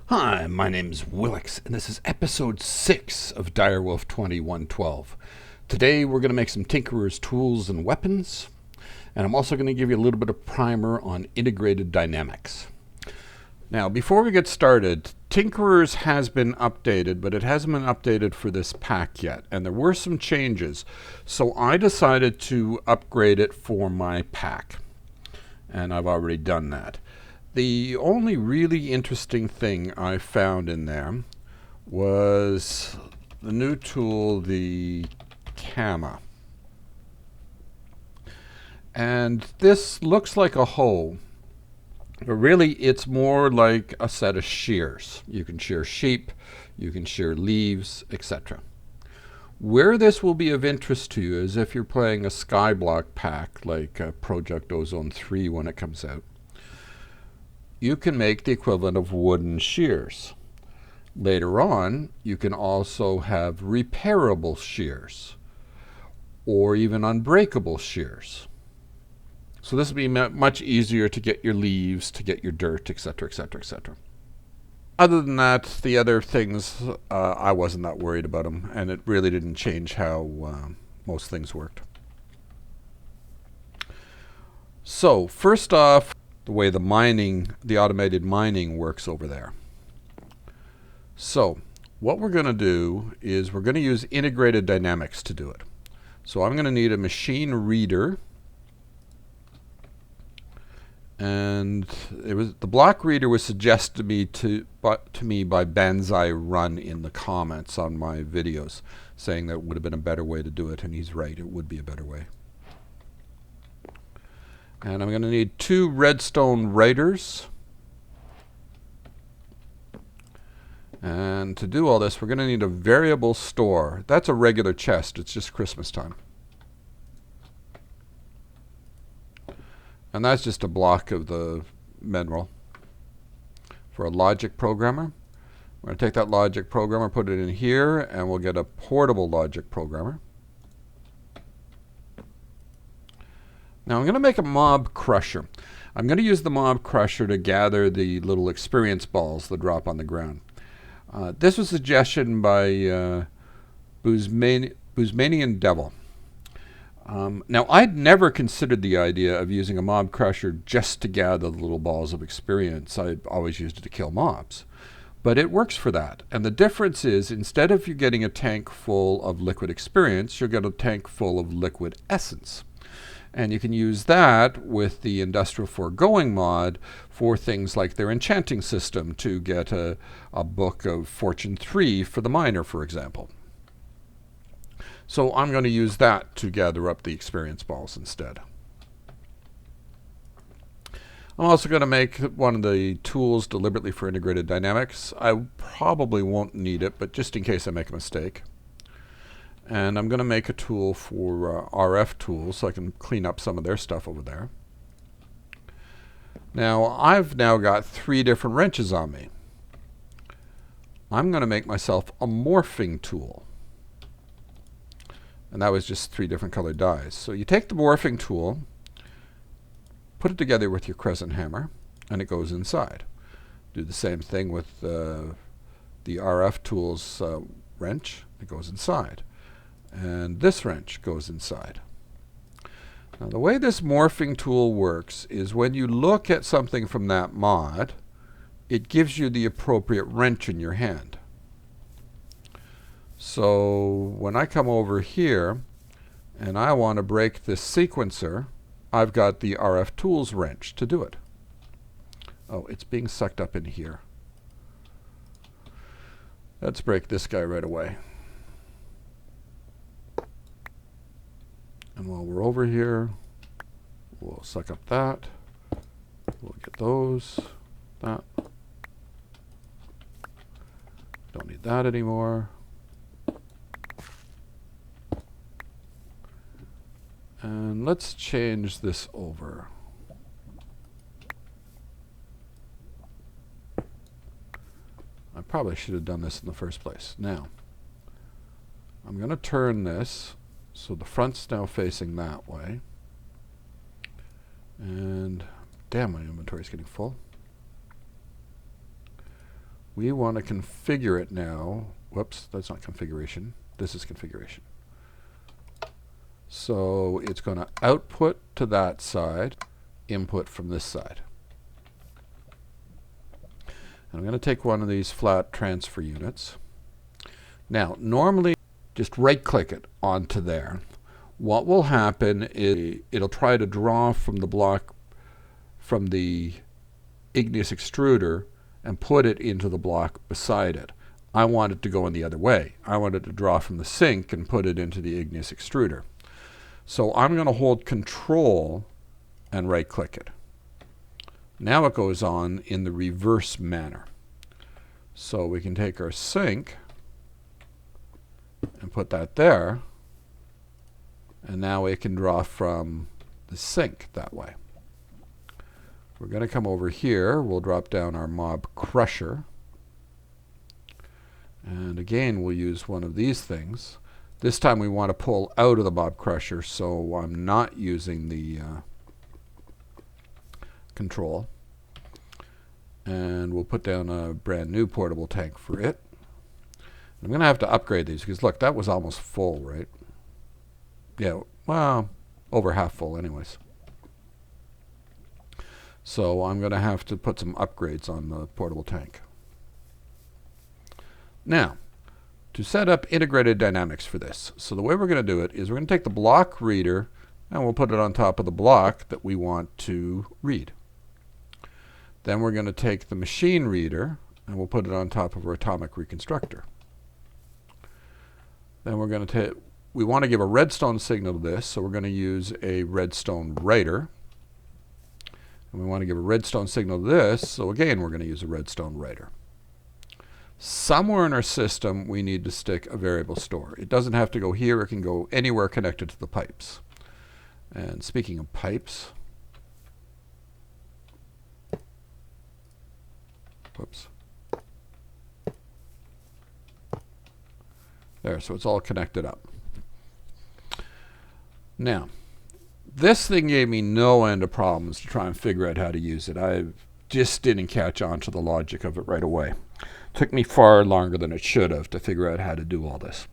Hi, my name's Wilx, and this is episode 6 of Direwolf20 1.12. Today we're going to make some Tinkerer's tools and weapons, and I'm also going to give you a little bit of primer on integrated dynamics. Now, before we get started, Tinkerer's has been updated, but it hasn't been updated for this pack yet, and there were some changes, so I decided to upgrade it for my pack, and I've already done that. The only really interesting thing I found in there was the new tool, the Camma. And this looks like a hoe, but really it's more like a set of shears. You can shear sheep, you can shear leaves, etc. Where this will be of interest to you is if you're playing a Skyblock pack like Project Ozone 3 when it comes out. You can make the equivalent of wooden shears. Later on, you can also have repairable shears or even unbreakable shears. So this will be much easier to get your leaves, to get your dirt, etc., etc., etc. Other than that, the other things, I wasn't that worried about them, and it really didn't change how most things worked. So, first off, the way the automated mining works over there. So what we're going to do is we're going to use integrated dynamics to do it. So I'm going to need a machine reader, and the block reader was suggested to me by Banzai Run in the comments on my videos, saying that it would have been a better way to do it, and he's right, it would be a better way. And I'm going to need 2 redstone writers. And to do all this, we're going to need a variable store. That's a regular chest. It's just Christmas time. And that's just a block of the mineral. For a logic programmer, we're going to take that logic programmer, put it in here, and we'll get a portable logic programmer. Now I'm going to make a mob crusher. I'm going to use the mob crusher to gather the little experience balls that drop on the ground. This was a suggestion by Boozmanian Devil. Now I'd never considered the idea of using a mob crusher just to gather the little balls of experience. I always used it to kill mobs. But it works for that. And the difference is, instead of you getting a tank full of liquid experience, you'll get a tank full of liquid essence. And you can use that with the Industrial Foregoing mod for things like their enchanting system to get a book of Fortune 3 for the miner, for example. So I'm going to use that to gather up the experience balls instead. I'm also going to make one of the tools deliberately for integrated dynamics. I probably won't need it, but just in case I make a mistake. And I'm going to make a tool for RF tools so I can clean up some of their stuff over there. Now, I've now got 3 different wrenches on me. I'm going to make myself a morphing tool. And that was just 3 different colored dies. So you take the morphing tool, put it together with your crescent hammer, and it goes inside. Do the same thing with the RF tools wrench. It goes inside. And this wrench goes inside. Now the way this morphing tool works is when you look at something from that mod, it gives you the appropriate wrench in your hand. So when I come over here and I want to break this sequencer, I've got the RF tools wrench to do it. Oh, it's being sucked up in here. Let's break this guy right away. And while we're over here, we'll suck up that. We'll get those. That. Don't need that anymore. And let's change this over. I probably should have done this in the first place. Now, I'm going to turn this so the front's now facing that way. And damn, my inventory is getting full. we want to configure it now. Whoops, that's not configuration. This is configuration. So it's going to output to that side, input from this side. And I'm going to take one of these flat transfer units. Now, normally, just right-click it onto there. What will happen is it'll try to draw from the block from the igneous extruder and put it into the block beside it. I want it to go in the other way. I want it to draw from the sink and put it into the igneous extruder. So I'm going to hold Control and right-click it. Now it goes on in the reverse manner. So we can take our sink and put that there, and now it can draw from the sink that way. We're going to come over here. We'll drop down our mob crusher. And again, we'll use one of these things. This time we want to pull out of the mob crusher, so I'm not using the control. And we'll put down a brand new portable tank for it. I'm going to have to upgrade these because, look, that was almost full, right? Yeah, well, over half full anyways. So I'm going to have to put some upgrades on the portable tank. Now, to set up integrated dynamics for this. So the way we're going to do it is we're going to take the block reader and we'll put it on top of the block that we want to read. Then we're going to take the machine reader and we'll put it on top of our atomic reconstructor. Then we're going to we want to give a redstone signal to this, so we're going to use a redstone writer. And we want to give a redstone signal to this, so again we're going to use a redstone writer. Somewhere in our system we need to stick a variable store. It doesn't have to go here, it can go anywhere connected to the pipes. And speaking of pipes, whoops. There, so it's all connected up. Now, this thing gave me no end of problems to try and figure out how to use it. I just didn't catch on to the logic of it right away. Took me far longer than it should have to figure out how to do all this.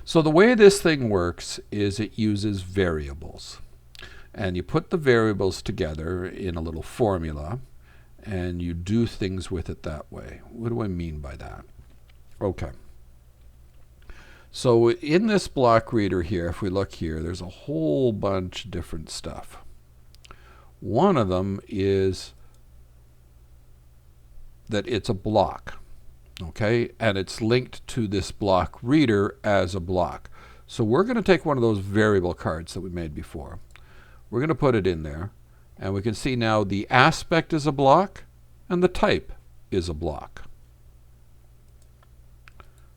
So the way this thing works is it uses variables. And you put the variables together in a little formula, and you do things with it that way. What do I mean by that? Okay. So in this block reader here, if we look here, there's a whole bunch of different stuff. One of them is that it's a block, okay? And it's linked to this block reader as a block. So we're going to take one of those variable cards that we made before. We're going to put it in there, and we can see now the aspect is a block and the type is a block.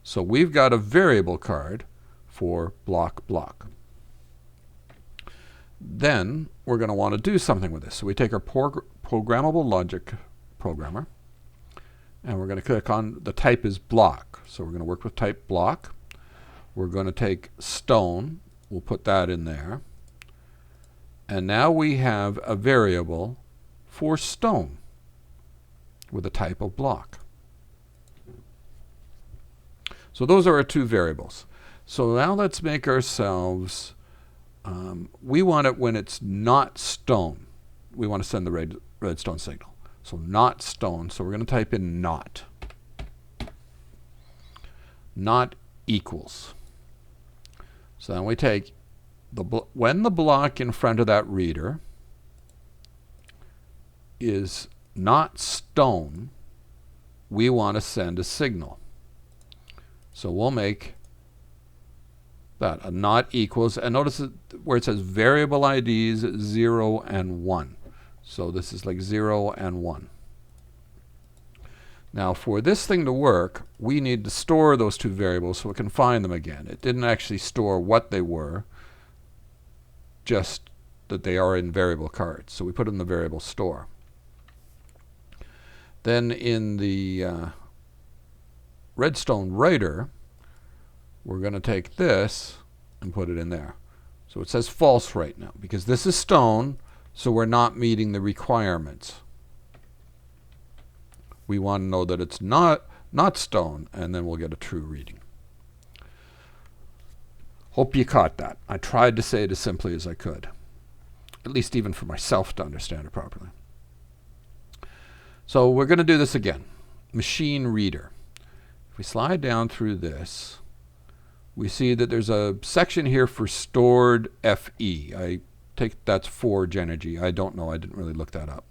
So we've got a variable card for block block. Then we're going to want to do something with this. So we take our programmable logic programmer, and we're going to click on the type is block. So we're going to work with type block. We're going to take stone. We'll put that in there. And now we have a variable for stone with a type of block. So those are our two variables. So now let's make ourselves, we want it when it's not stone. We want to send the redstone signal. So not stone, so we're going to type in not. Not equals. So then we take, when the block in front of that reader is not stone, we want to send a signal. So we'll make that a not equals, and notice where it says variable IDs 0 and 1. So this is like 0 and 1. Now for this thing to work, we need to store those two variables so we can find them again. It didn't actually store what they were, just that they are in variable cards. So we put in the variable store. Then in the redstone writer, we're going to take this and put it in there. So it says false right now because this is stone, so we're not meeting the requirements. We want to know that it's not stone, and then we'll get a true reading. Hope you caught that. I tried to say it as simply as I could, at least even for myself to understand it properly. So we're going to do this again. Machine reader. If we slide down through this, we see that there's a section here for stored FE. I take that's forge energy. I don't know. I didn't really look that up.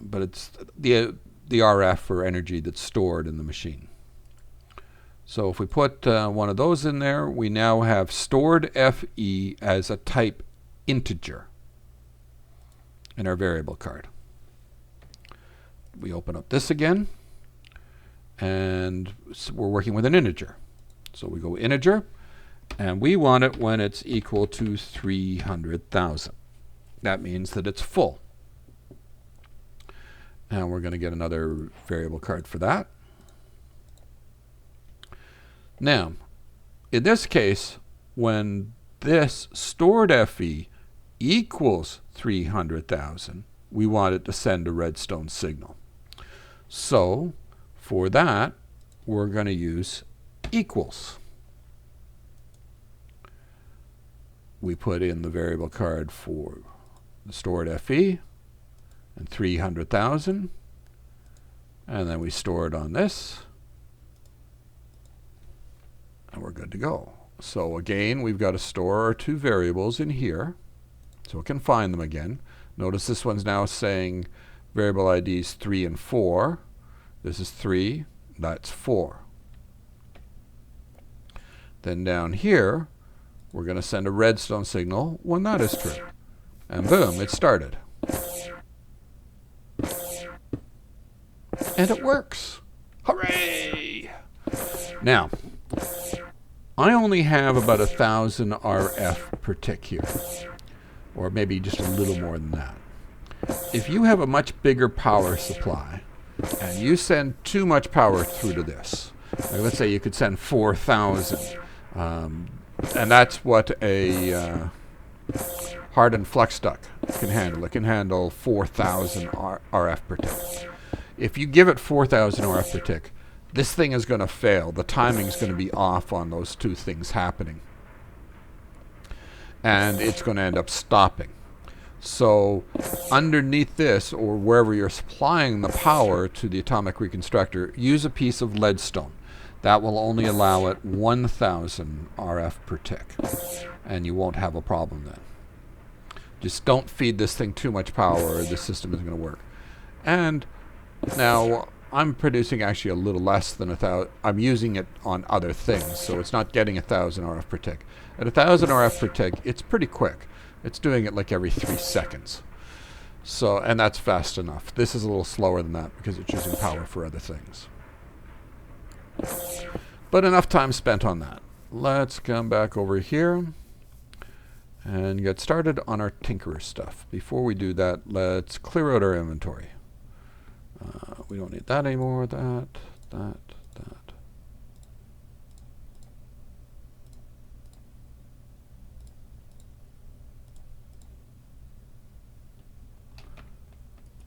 But it's the RF or energy that's stored in the machine. So if we put one of those in there, we now have stored FE as a type integer in our variable card. We open up this again, and we're working with an integer. So we go integer, and we want it when it's equal to 300,000. That means that it's full. And we're going to get another variable card for that. Now, in this case, when this stored FE equals 300,000, we want it to send a redstone signal. So for that, we're going to use equals. We put in the variable card for the stored FE and 300,000, and then we store it on this, and we're good to go. So again, we've got to store our two variables in here so it can find them again. Notice this one's now saying variable IDs 3 and 4. This is 3, that's 4. Then down here, we're going to send a redstone signal when that is true. And boom, it started. And it works. Hooray! Now, I only have about 1,000 RF per tick here, or maybe just a little more than that. If you have a much bigger power supply, and you send too much power through to this, like let's say you could send 4,000, and that's what a hardened flux duct can handle. It can handle 4,000 RF per tick. If you give it 4,000 RF per tick, this thing is going to fail. The timing is going to be off on those two things happening. And it's going to end up stopping. So underneath this, or wherever you're supplying the power to the atomic reconstructor, use a piece of leadstone. That will only allow it 1,000 RF per tick. And you won't have a problem then. Just don't feed this thing too much power, or the system isn't going to work. And now I'm producing actually a little less than 1,000. I'm using it on other things, so it's not getting 1,000 RF per tick. At 1,000 RF per tick, it's pretty quick. It's doing it like every 3 seconds. So, and that's fast enough. This is a little slower than that because it's using power for other things. But enough time spent on that. Let's come back over here and get started on our Tinkerer stuff. Before we do that, let's clear out our inventory. We don't need that anymore. That.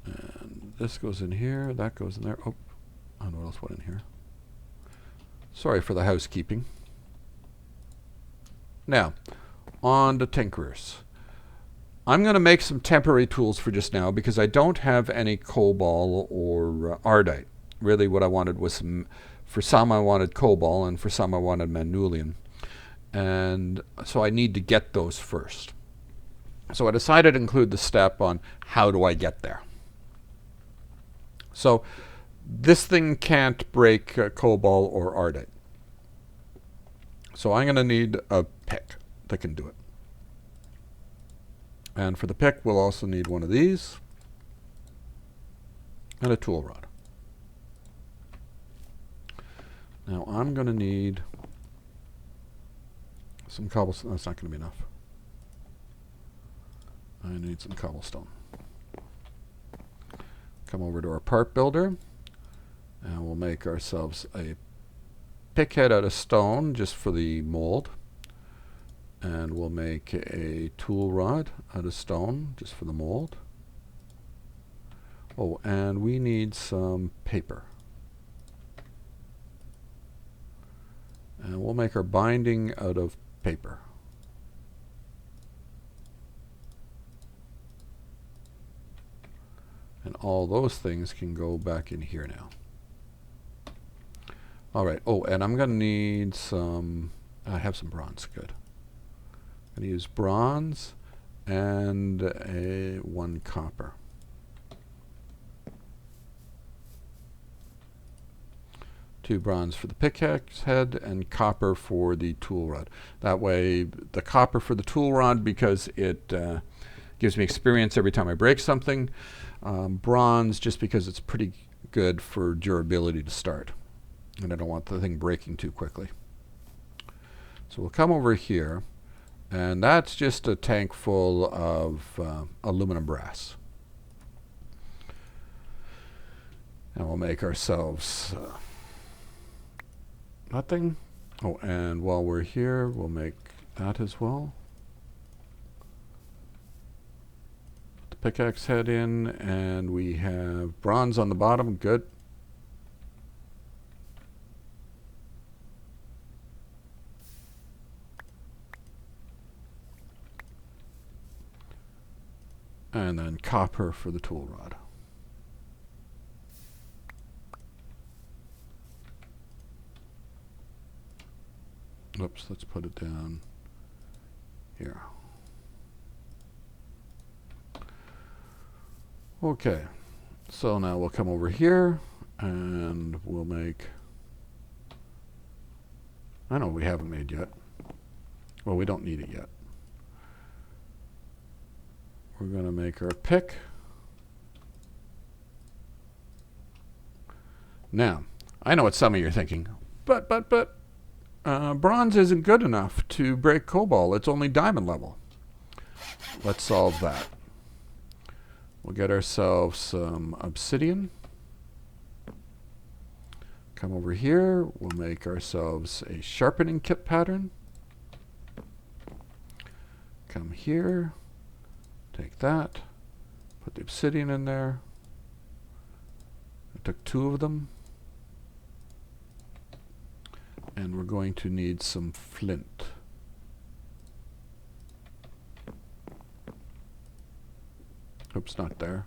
And this goes in here. That goes in there. Oh, I don't know what else went in here. Sorry for the housekeeping. Now, on to Tinkerers. I'm going to make some temporary tools for just now because I don't have any cobalt or ardite. Really what I wanted was for some I wanted cobalt and for some I wanted manulian. And so I need to get those first. So I decided to include the step on how do I get there. So this thing can't break cobalt or ardite. So I'm going to need a pick that can do it. And for the pick, we'll also need one of these and a tool rod. Now I'm going to need some cobblestone. That's not going to be enough. I need some cobblestone. Come over to our part builder, and we'll make ourselves a pick head out of stone just for the mold. And we'll make a tool rod out of stone just for the mold. Oh, and we need some paper. And we'll make our binding out of paper. And all those things can go back in here now. All right. Oh, and I'm going to need some... I have some bronze. Good. I'm going to use bronze and 1 copper. Two bronze for the pickaxe head and copper for the tool rod. That way, the copper for the tool rod because it gives me experience every time I break something. Bronze just because it's pretty good for durability to start. And I don't want the thing breaking too quickly. So we'll come over here. And that's just a tank full of aluminum brass. And we'll make ourselves... nothing. Oh, and while we're here, we'll make that as well. Put the pickaxe head in, and we have bronze on the bottom. Good. And then copper for the tool rod. Oops, let's put it down here. Okay, so now we'll come over here and we'll make... I know we haven't made yet. Well, we don't need it yet. We're going to make our pick. Now, I know what some of you are thinking, but bronze isn't good enough to break cobalt. It's only diamond level. Let's solve that. We'll get ourselves some obsidian. Come over here. We'll make ourselves a sharpening kit pattern. Come here. Take that. Put the obsidian in there. I took 2 of them. And we're going to need some flint. Oops, not there.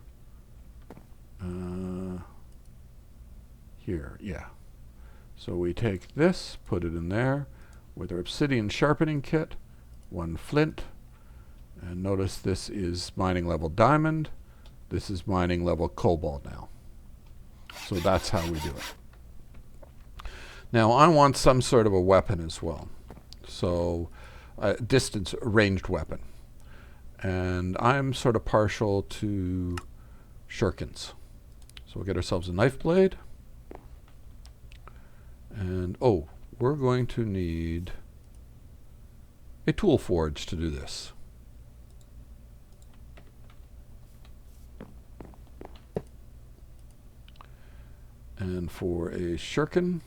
Here, yeah. So we take this, put it in there with our obsidian sharpening kit, 1 flint, and notice this is mining level diamond. This is mining level cobalt now. So that's how we do it. Now I want some sort of a weapon as well. So a distance ranged weapon. And I'm sort of partial to shurikens. So we'll get ourselves a knife blade. And oh, we're going to need a tool forge to do this. And for a shurkin,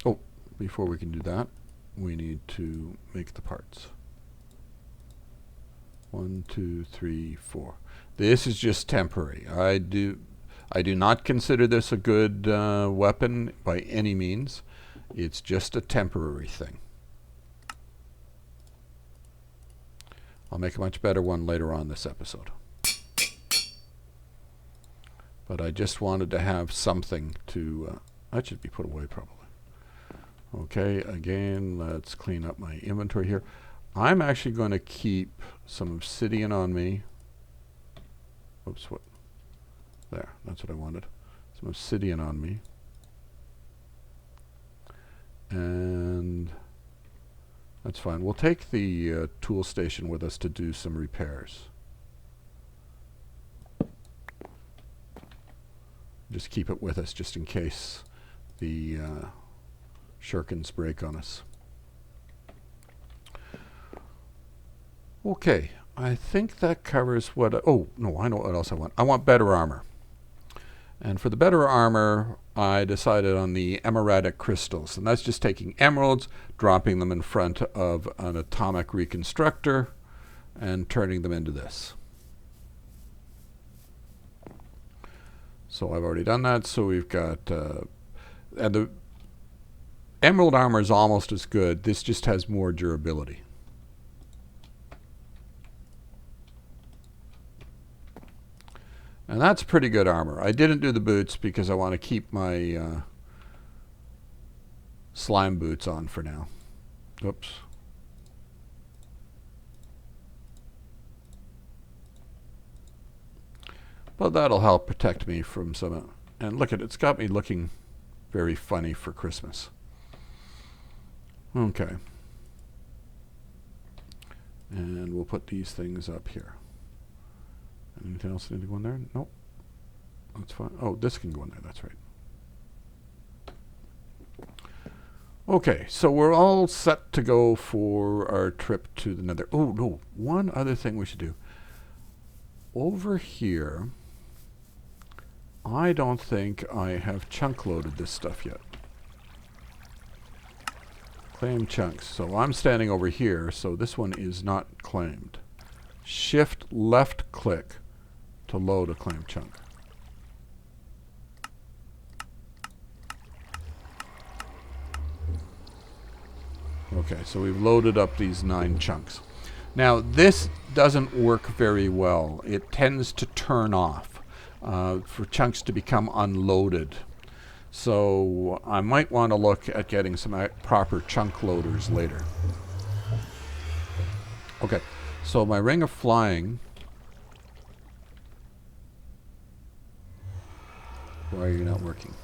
oh, before we can do that, we need to make the parts. 1, 2, 3, 4. This is just temporary. I do not consider this a good weapon by any means. It's just a temporary thing. I'll make a much better one later on this episode. But I just wanted to have something to... that should be put away probably. Okay, again, let's clean up my inventory here. I'm actually going to keep some obsidian on me. Oops, what? There, that's what I wanted. Some obsidian on me. And that's fine. We'll take the tool station with us to do some repairs. Just keep it with us just in case the shurikens break on us. Okay, I think that covers what... oh, no, I know what else I want. I want better armor. And for the better armor, I decided on the Emeradic crystals. And that's just taking emeralds, dropping them in front of an atomic reconstructor, and turning them into this. So I've already done that. So we've got, and the emerald armor is almost as good. This just has more durability. And that's pretty good armor. I didn't do the boots because I want to keep my slime boots on for now. Oops. But that'll help protect me from some... And look at it, it's got me looking very funny for Christmas. Okay. And we'll put these things up here. Anything else need to go in there? Nope. That's fine. Oh, this can go in there. That's right. Okay, so we're all set to go for our trip to the Nether. Oh, no. One other thing we should do. Over here, I don't think I have chunk loaded this stuff yet. Claim chunks. So I'm standing over here, so this one is not claimed. Shift left click to load a claim chunk. Okay, so we've loaded up these 9 chunks. Now, this doesn't work very well. It tends to turn off for chunks to become unloaded. So I might want to look at getting some proper chunk loaders later. Okay, so my ring of flying. Why are you not working?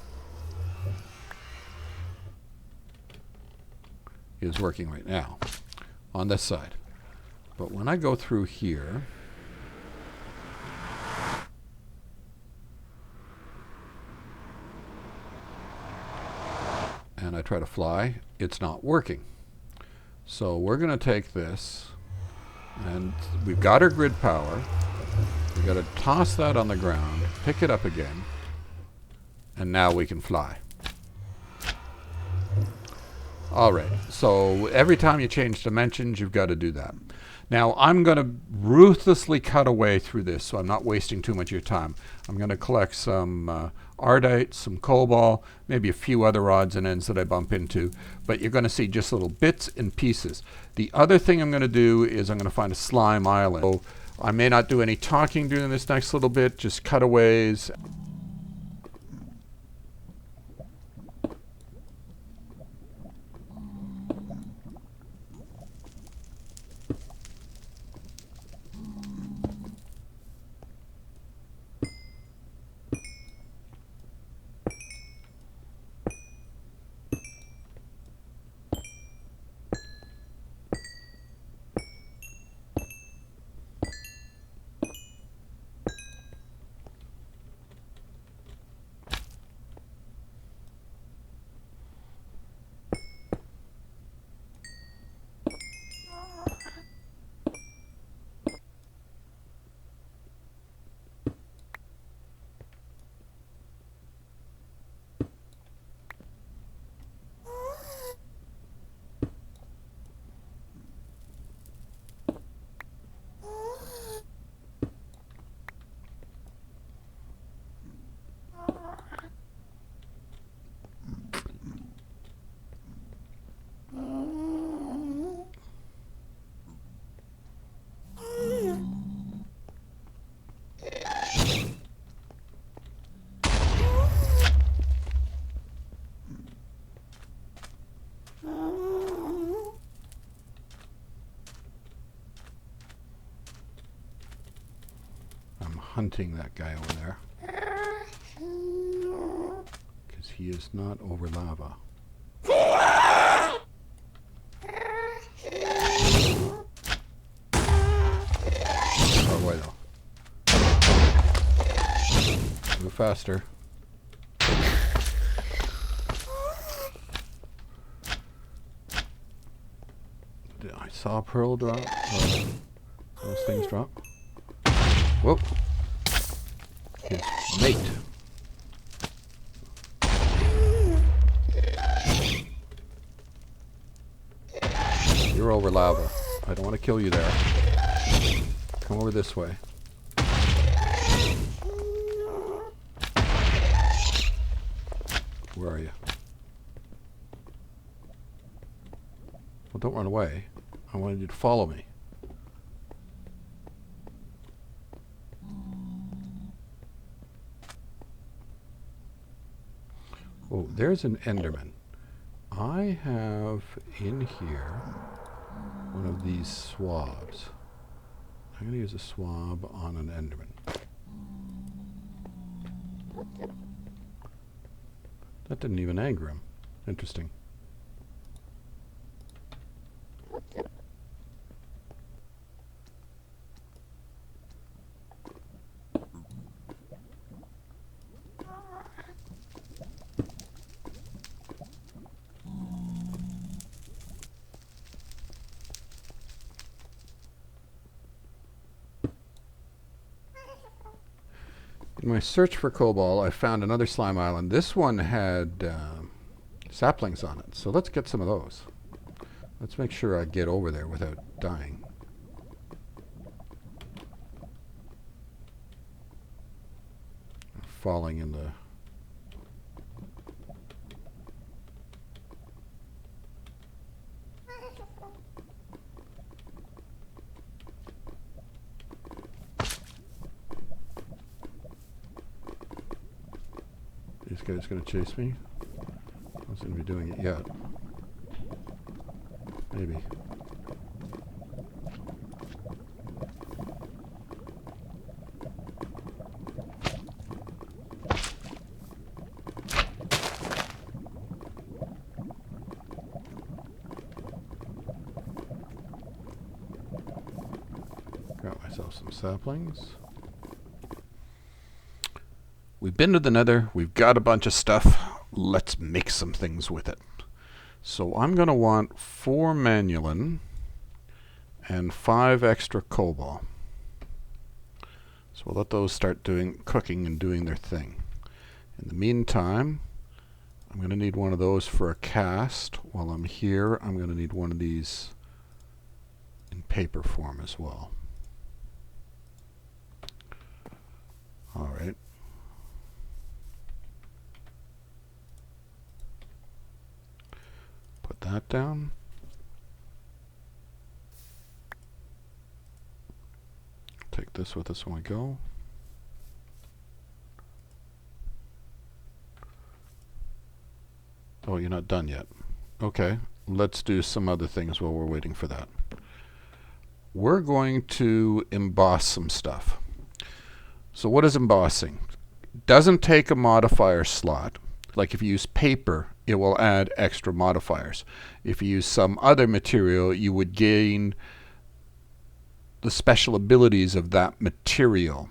Is working right now on this side. But when I go through here, and I try to fly, it's not working. So we're going to take this, and we've got our grid power. We've got to toss that on the ground, pick it up again, and now we can fly. All right, so every time you change dimensions, you've got to do that. Now, I'm going to ruthlessly cut away through this, so I'm not wasting too much of your time. I'm going to collect some ardite, some cobalt, maybe a few other odds and ends that I bump into, but you're going to see just little bits and pieces. The other thing I'm going to do is I'm going to find a slime island. So I may not do any talking during this next little bit, just cutaways. Hunting that guy over there because he is not over lava. Far away though. Move faster. I saw a pearl drop. Those things drop. Whoa. His mate. You're over lava. I don't want to kill you there. Come over this way. Where are you? Well, don't run away. I wanted you to follow me. Oh, there's an Enderman. I have in here one of these swabs. I'm going to use a swab on an Enderman. That didn't even anger him. Interesting. In my search for cobalt, I found another slime island. This one had saplings on it, so let's get some of those. Let's make sure I get over there without dying. Falling in the... This guy's going to chase me. I don't seem to be doing it yet. Maybe. Got myself some saplings. We've been to the Nether, we've got a bunch of stuff, let's make some things with it. So I'm going to want 4 manulin and 5 extra cobalt. So we'll let those start cooking and doing their thing. In the meantime, I'm going to need one of those for a cast. While I'm here, I'm going to need one of these in paper form as well. All right. Put that down. Take this with us when we go. Oh, you're not done yet. Okay, let's do some other things while we're waiting for that. We're going to emboss some stuff. So what is embossing? Doesn't take a modifier slot. Like if you use paper, it will add extra modifiers. If you use some other material, you would gain the special abilities of that material.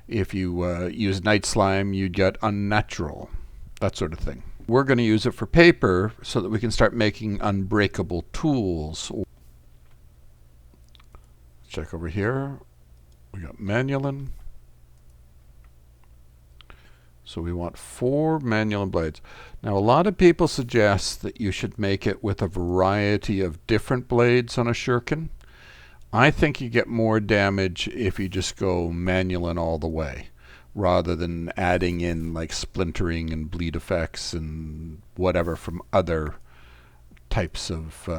If you use Knightslime, you'd get unnatural, that sort of thing. We're going to use it for paper so that we can start making unbreakable tools. Check over here. We got manulin. So we want 4 manulin blades. Now a lot of people suggest that you should make it with a variety of different blades on a shurkin. I think you get more damage if you just go manulin all the way, rather than adding in like splintering and bleed effects and whatever from other types of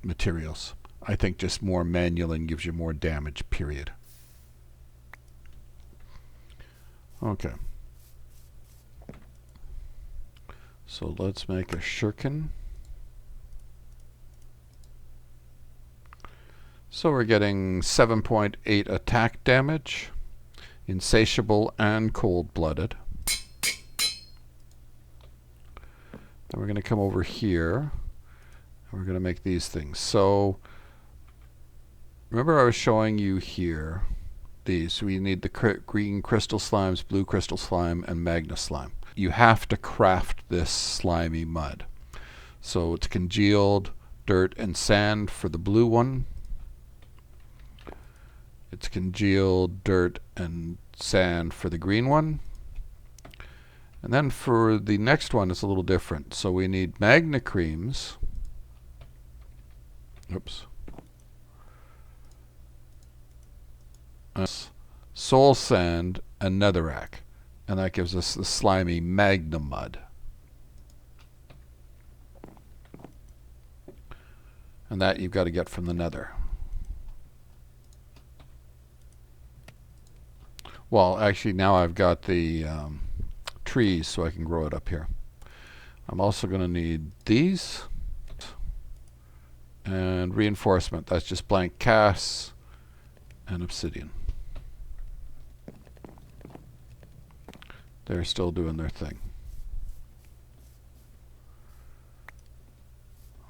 materials. I think just more manulin gives you more damage, period. Okay. So let's make a shurkin. So we're getting 7.8 attack damage, insatiable and cold-blooded. Then we're going to come over here and we're going to make these things. So remember I was showing you here these. So we need the green crystal slimes, blue crystal slime, and magna slime. You have to craft this slimy mud. So it's congealed dirt and sand for the blue one. It's congealed dirt and sand for the green one. And then for the next one, it's a little different. So we need magna creams. Oops. Soul sand and netherrack. And that gives us the slimy magna mud. And that you've got to get from the nether. Well, actually now I've got the trees so I can grow it up here. I'm also going to need these. And reinforcement, that's just blank casts and obsidian. They're still doing their thing.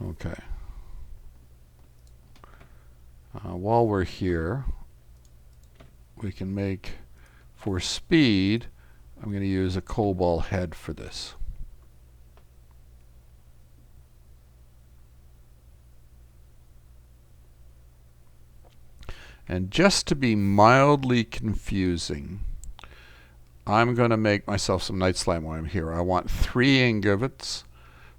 Okay. While we're here, we can make, for speed, I'm going to use a cobalt head for this. And just to be mildly confusing, I'm going to make myself some Knightslime while I'm here. I want 3 ingots,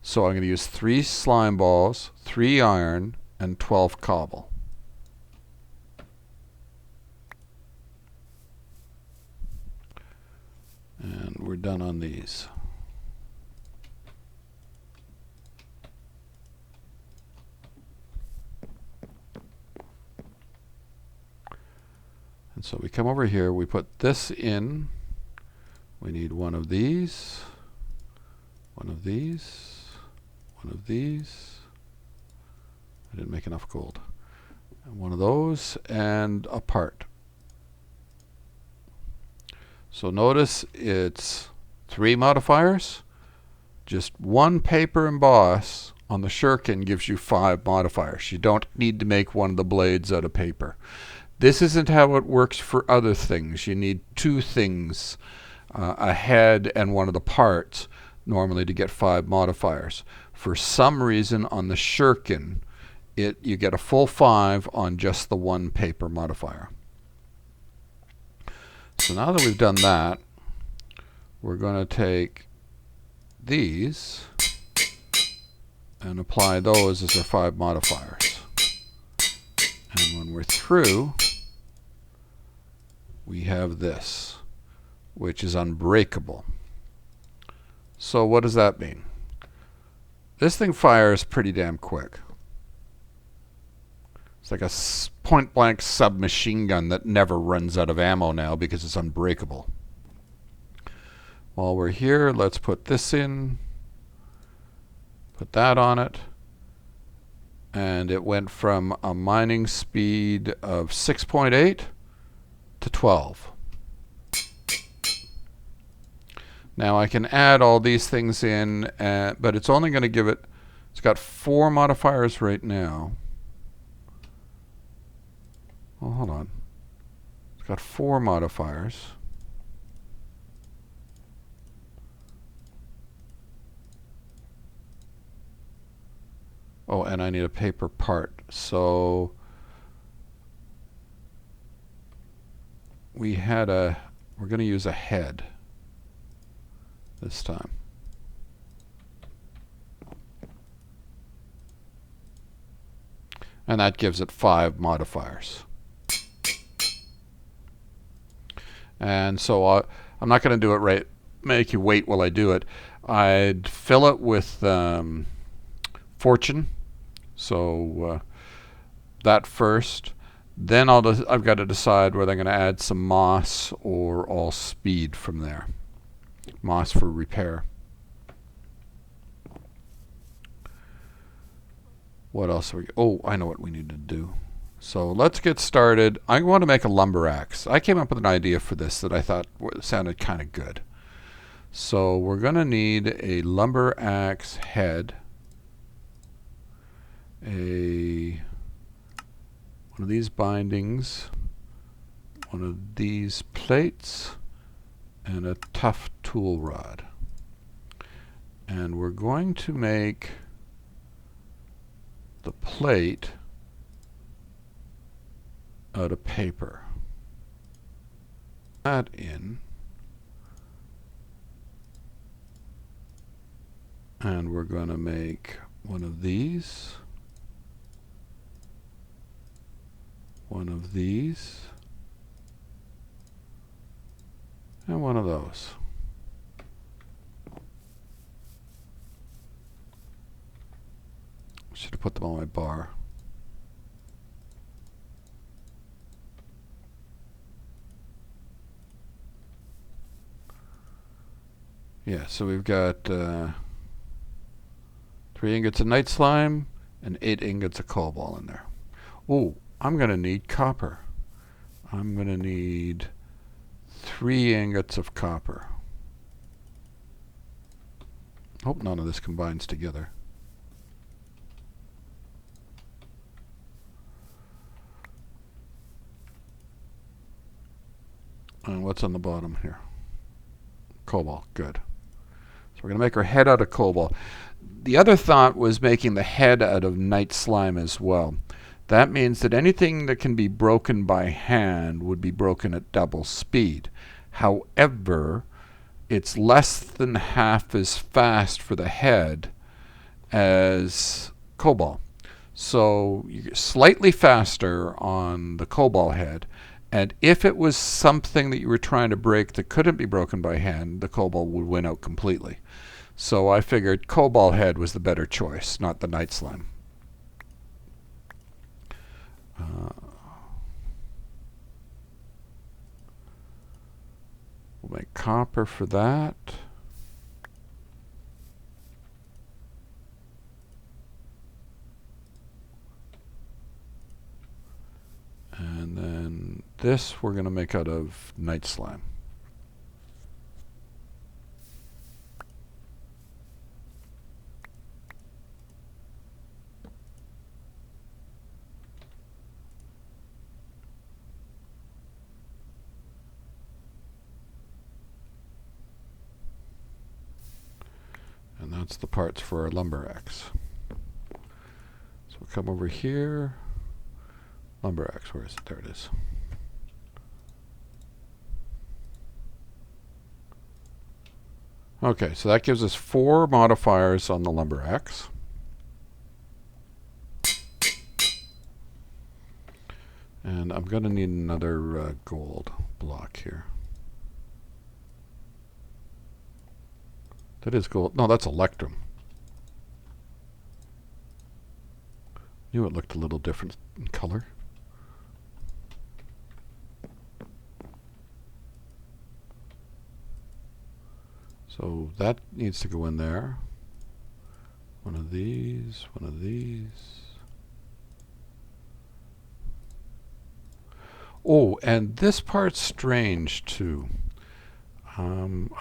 so I'm going to use 3 slime balls, 3 iron, and 12 cobble. And we're done on these. And so we come over here, we put this in. We need one of these, one of these, one of these. I didn't make enough gold. And one of those, and a part. So notice it's 3 modifiers. Just 1 paper emboss on the Shurkin gives you 5 modifiers. You don't need to make one of the blades out of paper. This isn't how it works for other things. You need 2 things, a head and one of the parts, normally to get 5 modifiers. For some reason on the Shurkin, you get a full 5 on just the 1 paper modifier. So now that we've done that, we're going to take these and apply those as our 5 modifiers. And when we're through, we have this, which is unbreakable. So what does that mean? This thing fires pretty damn quick. It's like a point-blank submachine gun that never runs out of ammo now because it's unbreakable. While we're here, let's put this in. Put that on it. And it went from a mining speed of 6.8 to 12. Now I can add all these things in, but it's only going to give it, it's got 4 modifiers right now. Oh, hold on. It's got 4 modifiers. Oh, and I need a paper part. So we're going to use a head this time. And that gives it 5 modifiers. And so I'm not going to do it right, make you wait while I do it. I'd fill it with fortune. So that first. Then I've got to decide whether I'm going to add some moss or all speed from there. Moss for repair. What else are we? Oh, I know what we need to do. So let's get started. I want to make a lumber axe. I came up with an idea for this that I thought sounded kind of good. So we're going to need a lumber axe head, one of these bindings, one of these plates, and a tough tool rod. And we're going to make the plate out of paper. That in. And we're going to make one of these, one of these, and one of those. Should have put them on my bar. Yeah, so we've got 3 ingots of Knightslime and 8 ingots of cobalt in there. Oh, I'm going to need copper. I'm going to need 3 ingots of copper. Hope none of this combines together. And what's on the bottom here? Cobalt. Good. So we're going to make our head out of cobalt. The other thought was making the head out of Knightslime as well. That means that anything that can be broken by hand would be broken at double speed. However, it's less than half as fast for the head as cobalt. So you're slightly faster on the cobalt head. And if it was something that you were trying to break that couldn't be broken by hand, the cobalt would win out completely. So I figured cobalt head was the better choice, not the Knightslime. We'll make copper for that. And then this we're going to make out of Knightslime. And that's the parts for our lumber axe. So we'll come over here. Lumber axe, where is it? There it is. Okay, so that gives us 4 modifiers on the lumber axe. And I'm going to need another gold block here. That is gold. No, that's electrum. Knew it looked a little different in color. So that needs to go in there. One of these, one of these. Oh, and this part's strange too.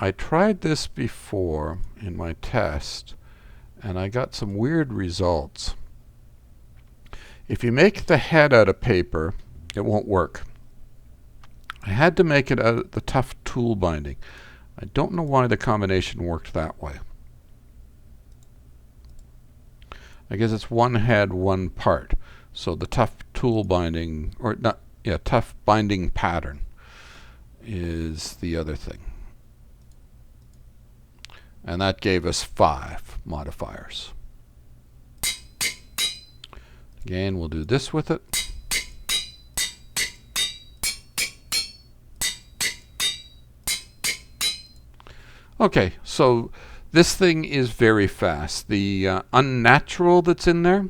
I tried this before in my test, and I got some weird results. If you make the head out of paper, it won't work. I had to make it out of the tough tool binding. I don't know why the combination worked that way. I guess it's one head, one part. So the tough tool binding, or not, yeah, tough binding pattern is the other thing. And that gave us 5 modifiers. Again, we'll do this with it. Okay, so this thing is very fast. The unnatural that's in there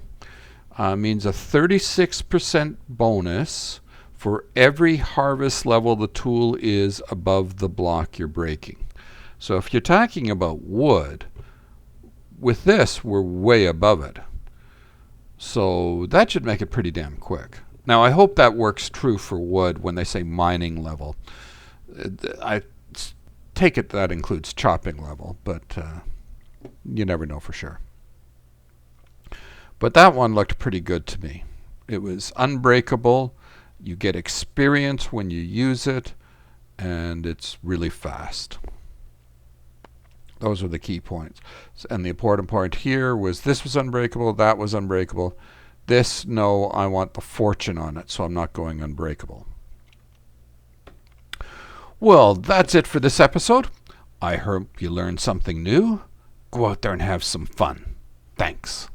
means a 36% bonus for every harvest level the tool is above the block you're breaking. So if you're talking about wood, with this we're way above it. So that should make it pretty damn quick. Now I hope that works true for wood when they say mining level. I take it that includes chopping level, but you never know for sure. But that one looked pretty good to me. It was unbreakable. You get experience when you use it, and it's really fast. Those are the key points. And the important point here was this was unbreakable, that was unbreakable. This, no, I want the fortune on it, so I'm not going unbreakable. Well, that's it for this episode. I hope you learned something new. Go out there and have some fun. Thanks.